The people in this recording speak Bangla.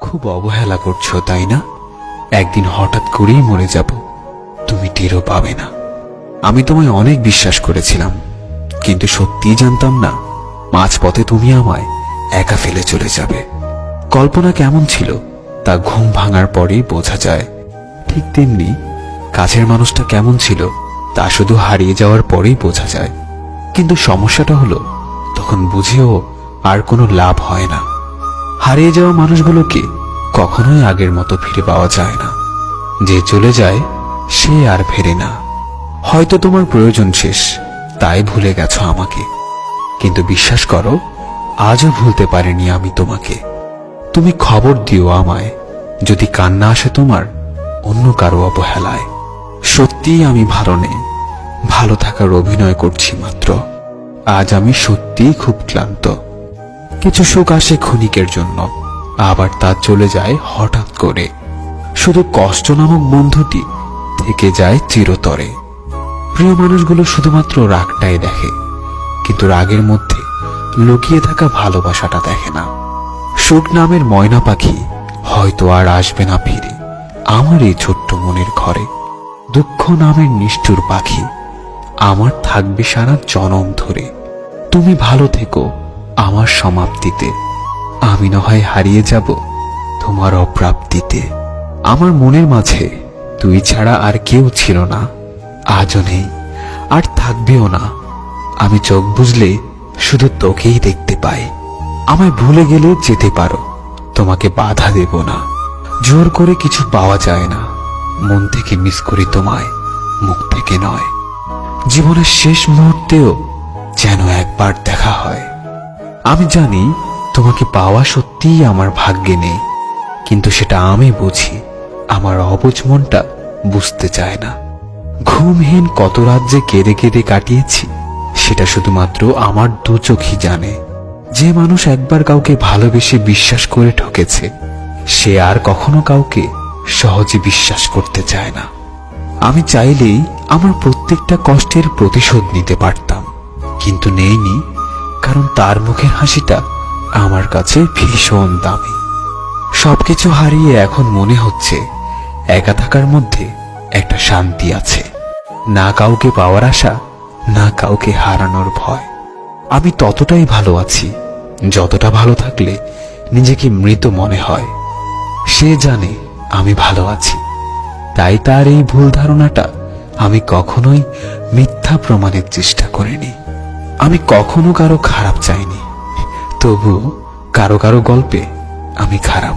খুব অবহেলা করছো তাই না? একদিন হঠাৎ করেই মরে যাব, তুমি টেরও পাবে না। আমি তোমায় অনেক বিশ্বাস করেছিলাম, কিন্তু সত্যিই জানতাম না মাঝপথে তুমি আমায় একা ফেলে চলে যাবে। কল্পনা কেমন ছিল তা ঘুম ভাঙার পরেই বোঝা যায়, ঠিক তেমনি কাছের মানুষটা কেমন ছিল তা শুধু হারিয়ে যাওয়ার পরেই বোঝা যায়। কিন্তু সমস্যাটা হলো, তখন বুঝেও আর কোনো লাভ হয় না। হারিয়ে যাওয়া মানুষগুলোকে কখনোই আগের মতো ফিরে পাওয়া যায় না। যে চলে যায় সে আর ফেরে না। হয়তো তোমার প্রয়োজন শেষ, তাই ভুলে গেছো আমাকে, কিন্তু বিশ্বাস করো, আজও ভুলতে পারিনি আমি তোমাকে। তুমি খবর দিও আমায় যদি কান্না আসে তোমার অন্য কারো অবহেলায়। সত্যিই আমি ভালো নেই, ভালো থাকার অভিনয় করছি মাত্র। আজ আমি সত্যিই খুব ক্লান্ত। কিছু সুখ আসে ক্ষণিকের জন্য, আবার তা চলে যায় হঠাৎ করে। শুধু কষ্ট নামক বন্ধুটি থেকে যায় চিরতরে। প্রিয় মানুষগুলো শুধুমাত্র রাগটাই দেখে, কিন্তু রাগের মধ্যে লুকিয়ে থাকা ভালোবাসাটা দেখে না। সুখ নামের ময়না পাখি হয়তো আর আসবে না ফিরে আমার এই ছোট্ট মনের ঘরে। দুঃখ নামের নিষ্ঠুর পাখি আমার থাকবে সারা জনম ধরে। তুমি ভালো থেকো আমার সমাপ্তিতে, আমি না হয় হারিয়ে যাব তোমার অপ্রাপ্তিতে। আমার মনের মাঝে তুই ছাড়া আর কেউ ছিল না, আজও নেই আর থাকবেও না। আমি চোখ বুঝলে শুধু তোকেই দেখতে পাই। আমায় ভুলে গেলে যেতে পারো, তোমাকে বাধা দেব না। জোর করে কিছু পাওয়া যায় না, মন থেকে মিস করি তোমায়, মুখ থেকে নয়। জীবনের শেষ মুহূর্তেও যেন একবার দেখা হয়। আমি জানি তোমাকে পাওয়া সত্যিই আমার ভাগ্যে নেই, কিন্তু সেটা আমি বুঝি, আমার অবুঝ মনটা বুঝতে চায় না। ঘুমহীন কত রাত যে কেঁদে কেঁদে কাটিয়েছি সেটা শুধুমাত্র আমার দু চোখই জানে। যে মানুষ একবার কাউকে ভালোবেসে বিশ্বাস করে ঠকেছে, সে আর কখনো কাউকে সহজে বিশ্বাস করতে চায় না। আমি চাইলেই আমার প্রত্যেকটা কষ্টের প্রতিশোধ নিতে পারতাম, কিন্তু নেইনি, কারণ তার মুখের হাসিটা আমার কাছে ভীষণ দামি। সবকিছু হারিয়ে এখন মনে হচ্ছে একা থাকার মধ্যে একটা শান্তি আছে। না কাউকে পাওয়ার আশা, না কাউকে হারানোর ভয়। আমি ততটাই ভালো আছি যতটা ভালো থাকলে নিজেকে মৃত মনে হয়। সে জানে আমি ভালো আছি, তাই তার এই ভুল ধারণাটা আমি কখনোই মিথ্যা প্রমাণের চেষ্টা করিনি। আমি কখনো কারো খারাপ চাইনি, তবু কারো কারো গল্পে আমি খারাপ।